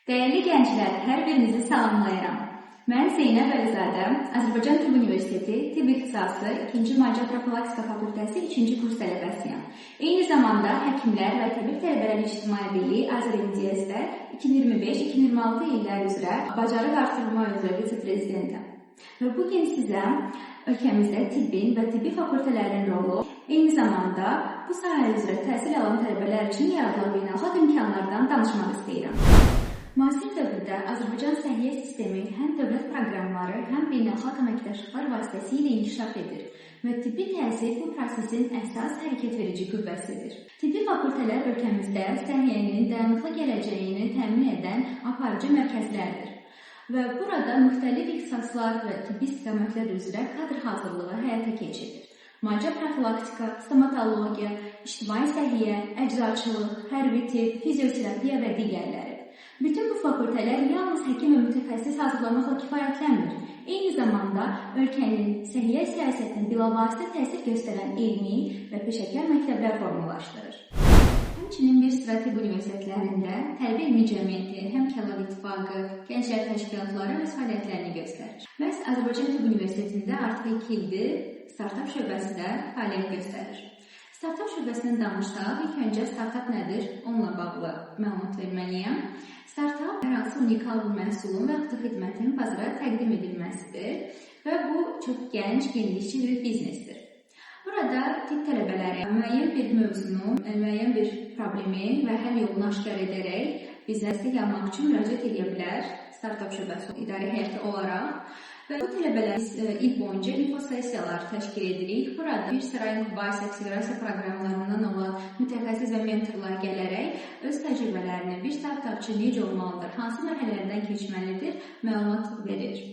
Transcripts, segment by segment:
Dəyərli gənclər, hər birinizi salamlayıram. Mən Zeynəb Əlizadə, Azərbaycan Tibb Universiteti Tibb İxtisası 2-ci Müalicə Profilaktika Fakültəsi 2-ci kurs tələbəsiyəm. Eyni zamanda Həkimlər və Təbib Tələbələri İctimai Birliyi AzərMDS-də 2025-2026 illər üzrə bacarıq artırma üzrə vitse-prezidentəm. Və bugün sizə ölkəmizdə tibbin və tibbi fakültələrin rolu, eyni zamanda bu sahə üzrə təhsil alan tələbələr üçün yaradılan beynəlxalq imkanlardan danışmaq istəyirəm. Müasir dövrdə Azərbaycan səhiyyə sistemi həm dövlət proqramları, həm beynəlxalq əməkdaşlıqlar vasitəsilə inkişaf edir və tibbi təhsil bu prosesin əsas hərəkət verici qüvvəsidir. Tibbi fakültələr ölkəmizdə səhiyyənin dayanıqlı gələcəyini təmin edən aparıcı mərkəzlərdir və burada müxtəlif ixtisaslar və tibbi istiqamətlər üzrə kadr hazırlığı həyata keçirilir. Müalicə profilaktika, stomatologiya, ictimai səhiyyə, əczaçılıq, hərbi tibb, fizioterapiya və digərləri. Bütün bu fakültələr yalnız həkim və mütəxəssis hazırlamaqla kifayətlənmir. Eyni zamanda ölkənin səhiyyə siyasətinə bilavasitə təsir göstərən elmi və peşəkar məktəblər formalaşdırır. Həmçinin bir sıra tibb universitetlərində Tələbə Elmi Cəmiyyəti, Həmkarlar İttifaqı, Gənclər Təşkilatları öz fəaliyyətlərini göstərir. Məhz Azərbaycan Tibb Universitetində artıq 2 ildir startap şöbəsi də fəaliyyət göstərir. Startap şöbəsindən danışsaq, ilk öncə startap nədir? Onunla bağlı məlumat verməliyəm. Startap hər hansı unikal bir məhsulun və yaxud xidmətin bazara təqdim edilməsidir və bu çox gənc, yenilikçi bir biznesdir. Burada tibb tələbələri müəyyən bir mövzunu, müəyyən bir problemi və həll yolunu aşkar edərək bizə dəstək almaq üçün müraciət edə bilər startap şöbəsi idarə heyəti olaraq. Və bu tələbələr il boyunca infosessiyalar təşkil edirik. Burada bir sıra inkubasiya, akselerasiya proqramlarından olan mütəxəssis və mentorlar gələrək öz təcrübələrini bir startapçı necə olmalıdır, hansı mərhələlərdən keçməlidir, məlumat verir.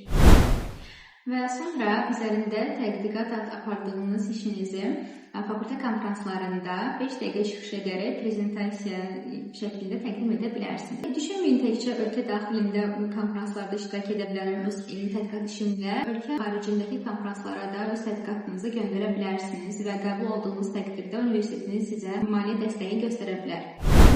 Və sonra üzərində tədqiqat apardığınız işinizi fakültə konfranslarında 5 dəqiqə çıxış edərək prezentasiya şəklində təqdim edə bilərsiniz. Düşünməyin təkcə ölkə daxilində konfranslarda iştirak edə bilərəm öz elmi tədqiqat işimlə. Ölkə xaricindəki konfranslara da öz tədqiqatınızı göndərə bilərsiniz və qəbul olduğunuz təqdirdə universitetiniz sizə maliyyə dəstəyi göstərə bilər.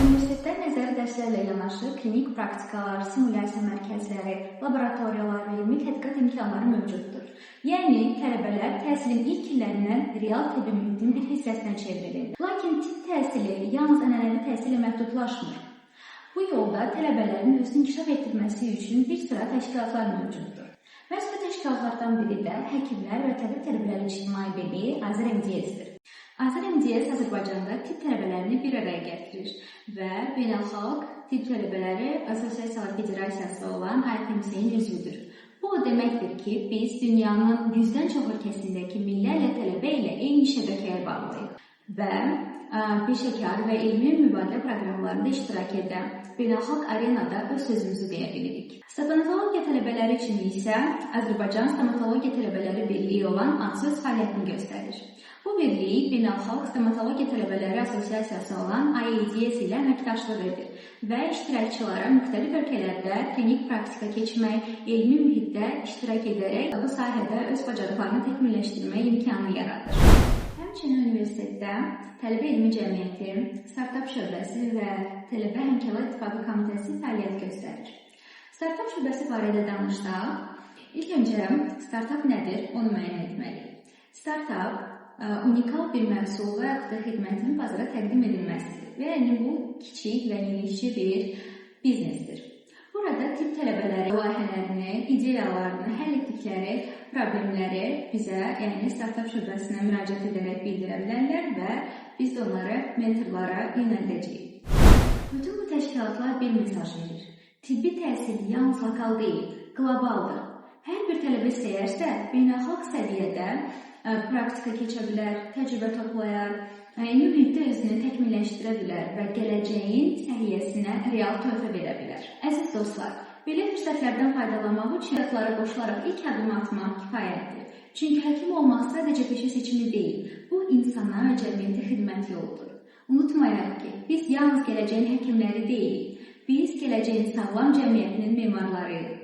Universitetdə nəzəri dərslərlə yanaşı klinik praktikalar, simulyasiya mərkəzləri, laboratoriyalar və elmi tədqiqat imkanları mövcuddur. Yəni, tələbələr təhsilin ilk illərindən real tibbi mühitin bir hissəsinə çevrilir. Lakin tibb təhsili yalnız ənənəvi təhsillə məhdudlaşmır. Bu yolda tələbələrin özünü inkişaf etdirməsi üçün bir sıra təşkilatlar mövcuddur. Məhz bu təşkilatlardan biri də Həkimlər və Təbib Tələbələri İctimai Birliyi AzərMDS-dir. AzərMDS Azərbaycanda tibb tələbələrini bir araya gətirir və Beynəlxalq Tibb Tələbələri Assosiasiyalar Federasiyası olan ITMC-in üzvüdür. Bu o deməkdir ki, biz dünyanın 100-dən çox ölkəsindəki minlərlə tələbə ilə eyni şəbəkəyə bağlıyıq və peşəkar və elmi mübadilə proqramlarında iştirak edən beynəlxalq arenada öz sözümüzü deyə bilirik. Stomatologiya tələbələri üçün isə Azərbaycan Stomatologiya Tələbələri Birliyi olan ASOS fəaliyyətini göstərir. Bu birlik Beynəlxalq Stomatologiya Tələbələri Assosiasiyası olan IADS ilə əməkdaşlıq edir və iştirakçılara müxtəlif ölkələrdə klinik praktika keçmək, elmi mühitdə iştirak edərək bu sahədə öz bacarıqlarını təkmilləşdirmək imkanı yaradır. Həmçinin universitetdə Tələbə Elmi Cəmiyyəti, Startap şöbəsi və Tələbə Həmkarlar İttifaqı komitəsi fəaliyyət göstərir. Startap şöbəsi barədə danışsaq, ilk öncə startap nədir, onu müəyyən etməliyik. Startap unikal bir məhsul və yaxud da xidmətin bazara təqdim edilməsidir və yəni bu kiçik və yenilikçi bir biznesdir. Burada tibb tələbələri layihələrini, ideyalarını, həll etdikləri problemləri bizə, yəni startap şöbəsinə müraciət edərək bildirə bilərlər və biz də onları mentorlara yönəldəcəyik. Bütün bu təşkilatlar bir mesaj verir. Tibbi təhsil yalnız lokal deyil, qlobaldır. Hər bir tələbə istəyərsə, beynəlxalq səviyyədə praktika keçə bilər, təcrübə toplayar, elmi mühitdə özünü təkmilləşdirə bilər və gələcəyin səhiyyəsinə real töhfə verə bilər. Əziz dostlar, belə fürsətlərdən faydalanmaq üçün həyatlara qoşularaq ilk addım atmaq kifayətdir. Çünki həkim olmaq sadəcə peşə seçimi deyil, bu insana və cəmiyyətə xidmət yoludur. Unutmayaq ki, biz yalnız gələcəyin həkimləri deyilik, biz gələcəyin sağlam cəmiyyətinin memarlarıyıq.